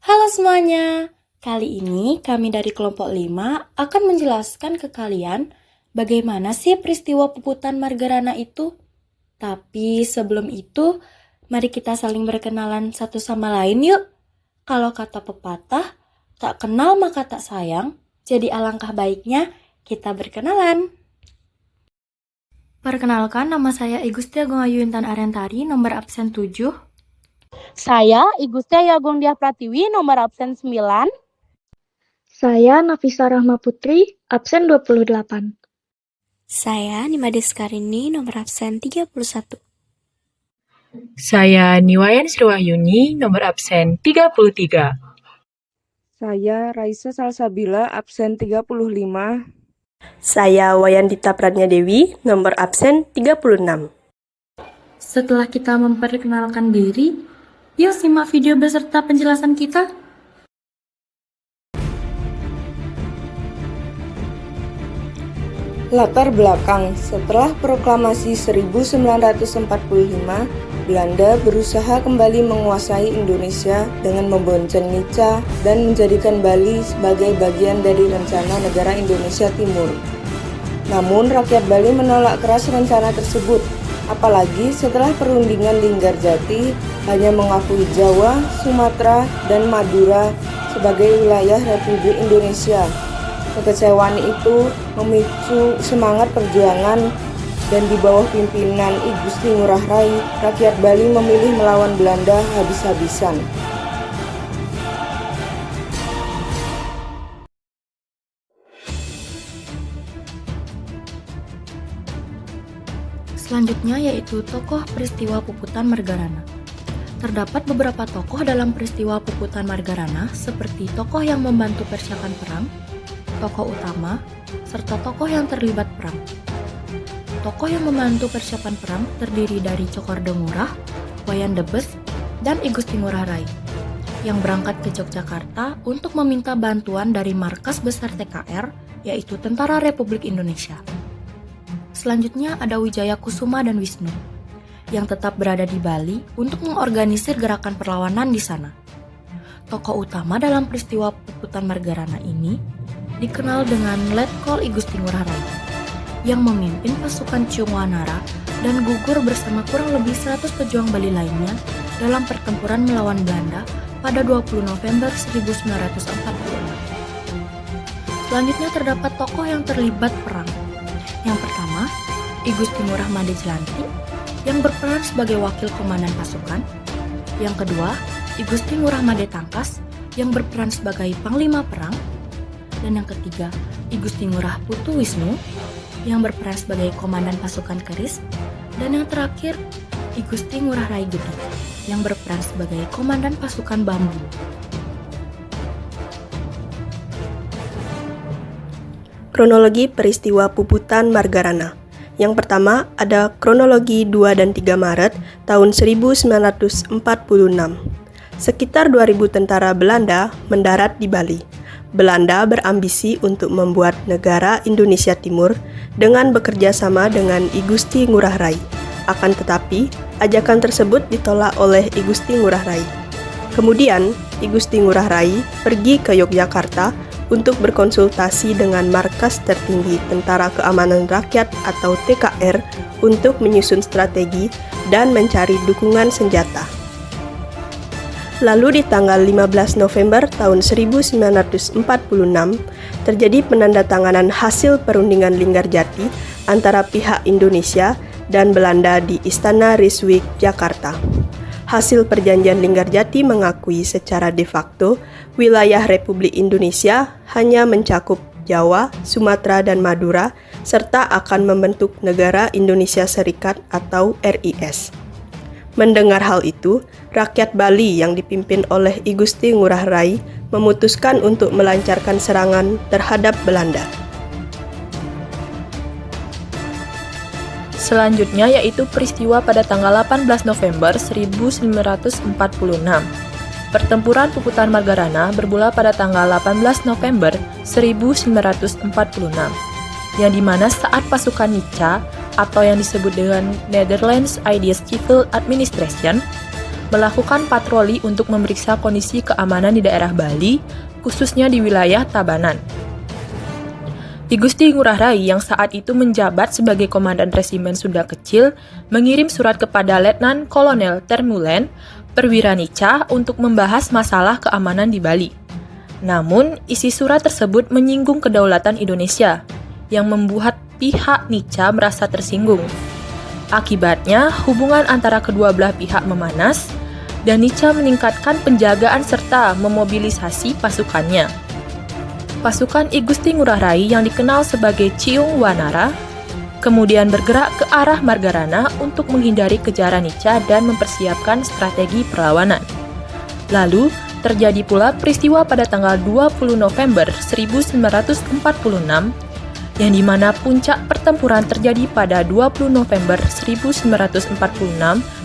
Halo semuanya, kali ini kami dari kelompok 5 akan menjelaskan ke kalian bagaimana sih peristiwa puputan Margarana itu. Tapi sebelum itu, mari kita saling berkenalan satu sama lain yuk. Kalau kata pepatah, tak kenal maka tak sayang, jadi alangkah baiknya kita berkenalan. Perkenalkan, nama saya Igustia Agung Intan Arentari, nomor absen 7. Saya Igustia Agung Diah Pratiwi, nomor absen 9. Saya Nafisa Rahma Putri, absen 28. Saya Nimades Karini, nomor absen 31. Saya Niwayan Sriwahyuni, nomor absen 33. Saya Raisa Salsabila, absen 35. Saya Wayandita Pradnya Dewi, nomor absen 36. Setelah kita memperkenalkan diri, yuk simak video beserta penjelasan kita. Latar belakang, setelah proklamasi 1945, Belanda berusaha kembali menguasai Indonesia dengan membonceng Nica dan menjadikan Bali sebagai bagian dari rencana negara Indonesia Timur. Namun rakyat Bali menolak keras rencana tersebut, apalagi setelah perundingan Linggarjati hanya mengakui Jawa, Sumatera, dan Madura sebagai wilayah Republik Indonesia. Kekecewaan itu memicu semangat perjuangan dan di bawah pimpinan I Gusti Ngurah Rai, rakyat Bali memilih melawan Belanda habis-habisan. Selanjutnya yaitu tokoh peristiwa puputan Margarana. Terdapat beberapa tokoh dalam peristiwa puputan Margarana seperti tokoh yang membantu persiapan perang, tokoh utama, serta tokoh yang terlibat perang. Tokoh yang membantu persiapan perang terdiri dari Cokordo Ngurah, Wayan Debes, dan I Gusti Ngurah Rai, yang berangkat ke Yogyakarta untuk meminta bantuan dari markas besar TKR, yaitu Tentara Republik Indonesia. Selanjutnya ada Wijaya Kusuma dan Wisnu, yang tetap berada di Bali untuk mengorganisir gerakan perlawanan di sana. Tokoh utama dalam peristiwa puputan Margarana ini dikenal dengan Letkol I Gusti Ngurah Rai, yang memimpin pasukan Ciungwanara dan gugur bersama kurang lebih 100 pejuang Bali lainnya dalam pertempuran melawan Belanda pada 20 November 1946. Selanjutnya terdapat tokoh yang terlibat perang. Yang pertama, I Gusti Ngurah Made Jelanti, yang berperan sebagai wakil komandan pasukan. Yang kedua, I Gusti Ngurah Made Tangkas, yang berperan sebagai panglima perang. Dan yang ketiga, I Gusti Ngurah Putu Wisnu, yang berperan sebagai komandan pasukan keris. Dan yang terakhir, I Gusti Ngurah Rai Gede, yang berperan sebagai komandan pasukan bambu. Kronologi peristiwa puputan Margarana. Yang pertama ada kronologi 2 dan 3 Maret tahun 1946. Sekitar 2000 tentara Belanda mendarat di Bali. Belanda berambisi untuk membuat negara Indonesia Timur dengan bekerja sama dengan I Gusti Ngurah Rai. Akan tetapi, ajakan tersebut ditolak oleh I Gusti Ngurah Rai. Kemudian, I Gusti Ngurah Rai pergi ke Yogyakarta untuk berkonsultasi dengan Markas Tertinggi Tentara Keamanan Rakyat atau TKR untuk menyusun strategi dan mencari dukungan senjata. Lalu di tanggal 15 November tahun 1946 terjadi penandatanganan hasil perundingan Linggarjati antara pihak Indonesia dan Belanda di Istana Rijswijk, Jakarta. Hasil perjanjian Linggarjati mengakui secara de facto wilayah Republik Indonesia hanya mencakup Jawa, Sumatera, dan Madura, serta akan membentuk negara Indonesia Serikat atau RIS. Mendengar hal itu, rakyat Bali yang dipimpin oleh I Gusti Ngurah Rai memutuskan untuk melancarkan serangan terhadap Belanda. Selanjutnya yaitu peristiwa pada tanggal 18 November 1946. Pertempuran puputan Margarana bermula pada tanggal 18 November 1946, yang dimana saat pasukan Nica atau yang disebut dengan Netherlands Indies Civil Administration melakukan patroli untuk memeriksa kondisi keamanan di daerah Bali, khususnya di wilayah Tabanan. I Gusti Ngurah Rai yang saat itu menjabat sebagai Komandan Resimen Sunda Kecil mengirim surat kepada Letnan Kolonel Termulen Perwira Nica untuk membahas masalah keamanan di Bali. Namun, isi surat tersebut menyinggung kedaulatan Indonesia, yang membuat pihak Nica merasa tersinggung. Akibatnya, hubungan antara kedua belah pihak memanas, dan Nica meningkatkan penjagaan serta memobilisasi pasukannya. Pasukan I Gusti Ngurah Rai yang dikenal sebagai Ciung Wanara kemudian bergerak ke arah Margarana untuk menghindari kejaran Nica dan mempersiapkan strategi perlawanan. Lalu, terjadi pula peristiwa pada tanggal 20 November 1946 yang dimana puncak pertempuran terjadi pada 20 November 1946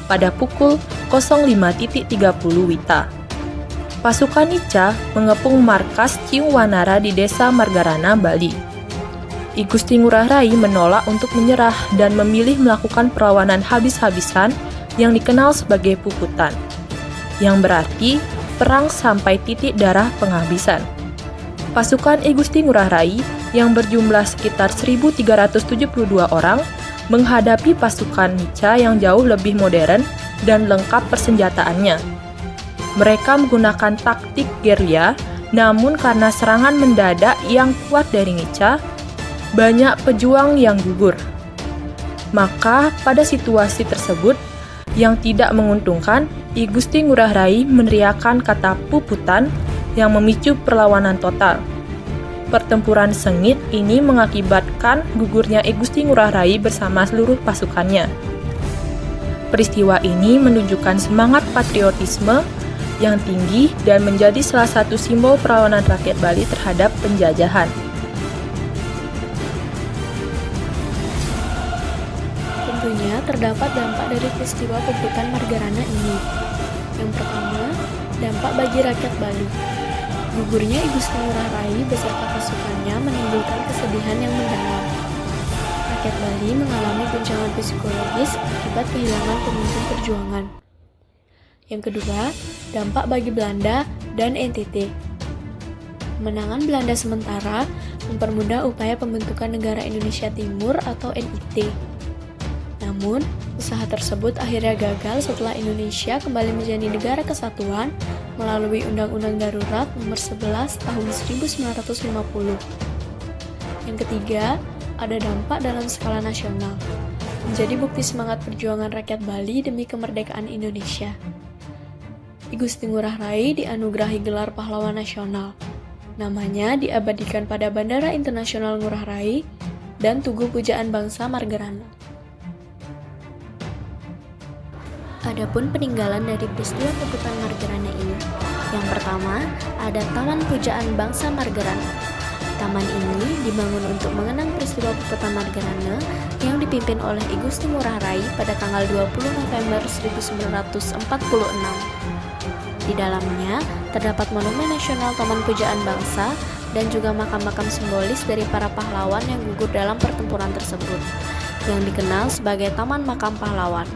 pada pukul 05.30 WITA. Pasukan Nica mengepung markas Ciung Wanara di Desa Margarana, Bali. I Gusti Ngurah Rai menolak untuk menyerah dan memilih melakukan perlawanan habis-habisan yang dikenal sebagai puputan, yang berarti perang sampai titik darah penghabisan. Pasukan I Gusti Ngurah Rai yang berjumlah sekitar 1.372 orang menghadapi pasukan Nica yang jauh lebih modern dan lengkap persenjataannya. Mereka menggunakan taktik gerilya, namun karena serangan mendadak yang kuat dari Nica, banyak pejuang yang gugur. Maka pada situasi tersebut yang tidak menguntungkan, I Gusti Ngurah Rai meneriakkan kata puputan yang memicu perlawanan total. Pertempuran sengit ini mengakibatkan gugurnya I Gusti Ngurah Rai bersama seluruh pasukannya. Peristiwa ini menunjukkan semangat patriotisme yang tinggi dan menjadi salah satu simbol perlawanan rakyat Bali terhadap penjajahan. Tentunya terdapat dampak dari peristiwa puputan Margarana ini. Yang pertama, dampak bagi rakyat Bali. Gugurnya I Gusti Ngurah Rai beserta pasukannya menimbulkan kesedihan yang mendalam. Rakyat Bali mengalami guncangan psikologis akibat kehilangan pemimpin perjuangan. Yang kedua, dampak bagi Belanda dan NTT. Kemenangan Belanda sementara mempermudah upaya pembentukan Negara Indonesia Timur atau NIT. Namun, usaha tersebut akhirnya gagal setelah Indonesia kembali menjadi negara kesatuan melalui Undang-Undang Darurat Nomor 11 Tahun 1950. Yang ketiga, ada dampak dalam skala nasional, menjadi bukti semangat perjuangan rakyat Bali demi kemerdekaan Indonesia. I Gusti Ngurah Rai dianugerahi gelar pahlawan nasional. Namanya diabadikan pada Bandara Internasional Ngurah Rai dan Tugu Pujaan Bangsa Margarana. Adapun peninggalan dari peristiwa puputan Margarana ini. Yang pertama, ada Taman Pujaan Bangsa Margarana. Taman ini dibangun untuk mengenang peristiwa puputan Margarana yang dipimpin oleh I Gusti Ngurah Rai pada tanggal 20 November 1946. Di dalamnya terdapat Monumen Nasional Taman Pujaan Bangsa dan juga makam-makam simbolis dari para pahlawan yang gugur dalam pertempuran tersebut, yang dikenal sebagai Taman Makam Pahlawan.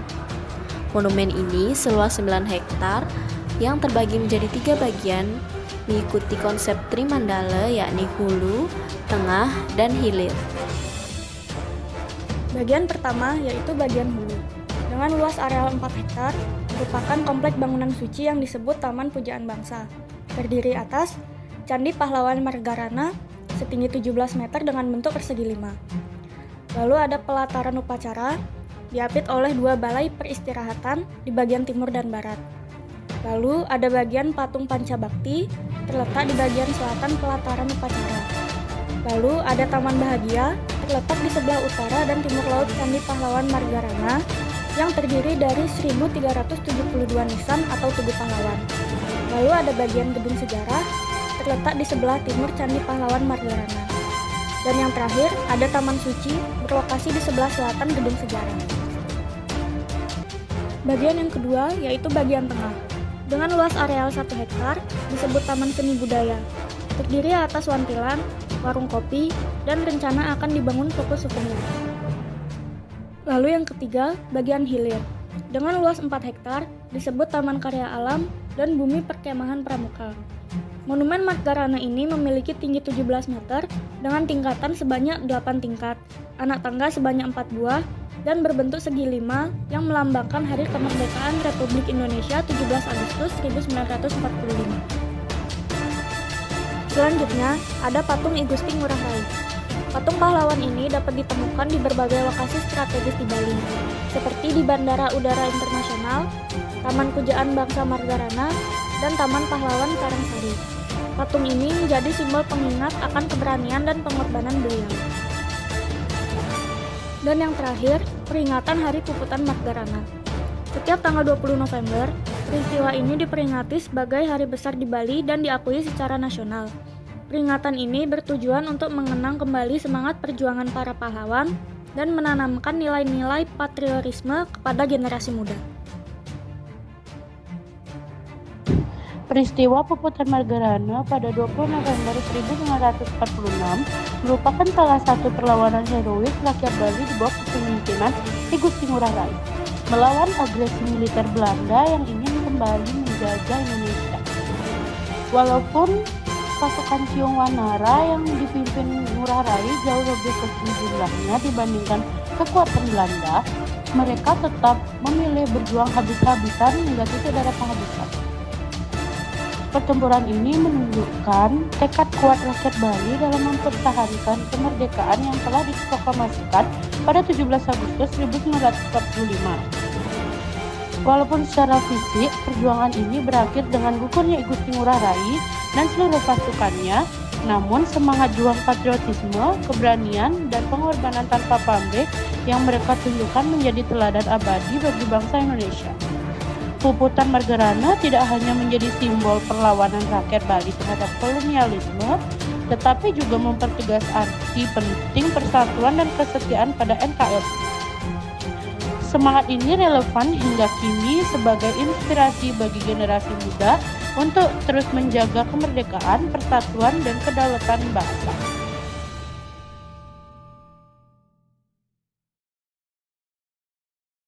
Monumen ini seluas 9 hektar yang terbagi menjadi 3 bagian mengikuti konsep Trimandala, yakni hulu, tengah, dan hilir. Bagian pertama yaitu bagian hulu. Dengan luas areal 4 hektar, merupakan komplek bangunan suci yang disebut Taman Pujaan Bangsa. Terdiri atas Candi Pahlawan Margarana setinggi 17 meter dengan bentuk persegi 5. Lalu ada pelataran upacara, diapit oleh 2 balai peristirahatan di bagian timur dan barat. Lalu ada bagian patung Pancabakti terletak di bagian selatan pelataran upacara. Lalu ada Taman Bahagia terletak di sebelah utara dan timur laut Candi Pahlawan Margarana yang terdiri dari 1.372 nisan atau tugu pahlawan. Lalu ada bagian gedung sejarah terletak di sebelah timur Candi Pahlawan Margarana. Dan yang terakhir ada Taman Suci berlokasi di sebelah selatan gedung sejarah. Bagian yang kedua yaitu bagian tengah. Dengan luas areal 1 hektar disebut Taman Seni Budaya. Terdiri atas wantilan, warung kopi, dan rencana akan dibangun toko souvenir. Lalu yang ketiga, bagian hilir. dengan luas 4 hektar disebut Taman Karya Alam dan Bumi Perkemahan Pramuka. Monumen Margarana ini memiliki tinggi 17 meter dengan tingkatan sebanyak 8 tingkat, anak tangga sebanyak 4 buah, dan berbentuk segi 5 yang melambangkan Hari Kemerdekaan Republik Indonesia 17 Agustus 1945. Selanjutnya, ada patung I Gusti Ngurah Rai. Patung pahlawan ini dapat ditemukan di berbagai lokasi strategis di Bali, seperti di Bandara Udara Internasional, Taman Pujaan Bangsa Margarana, dan Taman Pahlawan Karangsari. Patung ini menjadi simbol pengingat akan keberanian dan pengorbanan beliau. Dan yang terakhir, peringatan Hari Puputan Margarana. Setiap tanggal 20 November, peristiwa ini diperingati sebagai hari besar di Bali dan diakui secara nasional. Peringatan ini bertujuan untuk mengenang kembali semangat perjuangan para pahlawan dan menanamkan nilai-nilai patriotisme kepada generasi muda. Peristiwa Puputan Margarana pada 20 November 1946 merupakan salah satu perlawanan herois rakyat Bali di bawah kepemimpinan I Gusti Ngurah Rai melawan agresi militer Belanda yang ingin kembali menjajah Indonesia. Walaupun pasukan Ciung Wanara yang dipimpin Ngurah Rai jauh lebih kecil jumlahnya dibandingkan kekuatan Belanda, mereka tetap memilih berjuang habis-habisan hingga titik darah penghabisan. Pertempuran ini menunjukkan tekad kuat rakyat Bali dalam mempertahankan kemerdekaan yang telah diproklamasikan pada 17 Agustus 1945. Walaupun secara fisik perjuangan ini berakhir dengan gugurnya I Gusti Ngurah Rai dan seluruh pasukannya, namun semangat juang patriotisme, keberanian, dan pengorbanan tanpa pamrih yang mereka tunjukkan menjadi teladan abadi bagi bangsa Indonesia. Puputan Margarana tidak hanya menjadi simbol perlawanan rakyat Bali terhadap kolonialisme, tetapi juga mempertegas arti penting persatuan dan kesetiaan pada NKRI. Semangat ini relevan hingga kini sebagai inspirasi bagi generasi muda untuk terus menjaga kemerdekaan, persatuan, dan kedaulatan bangsa.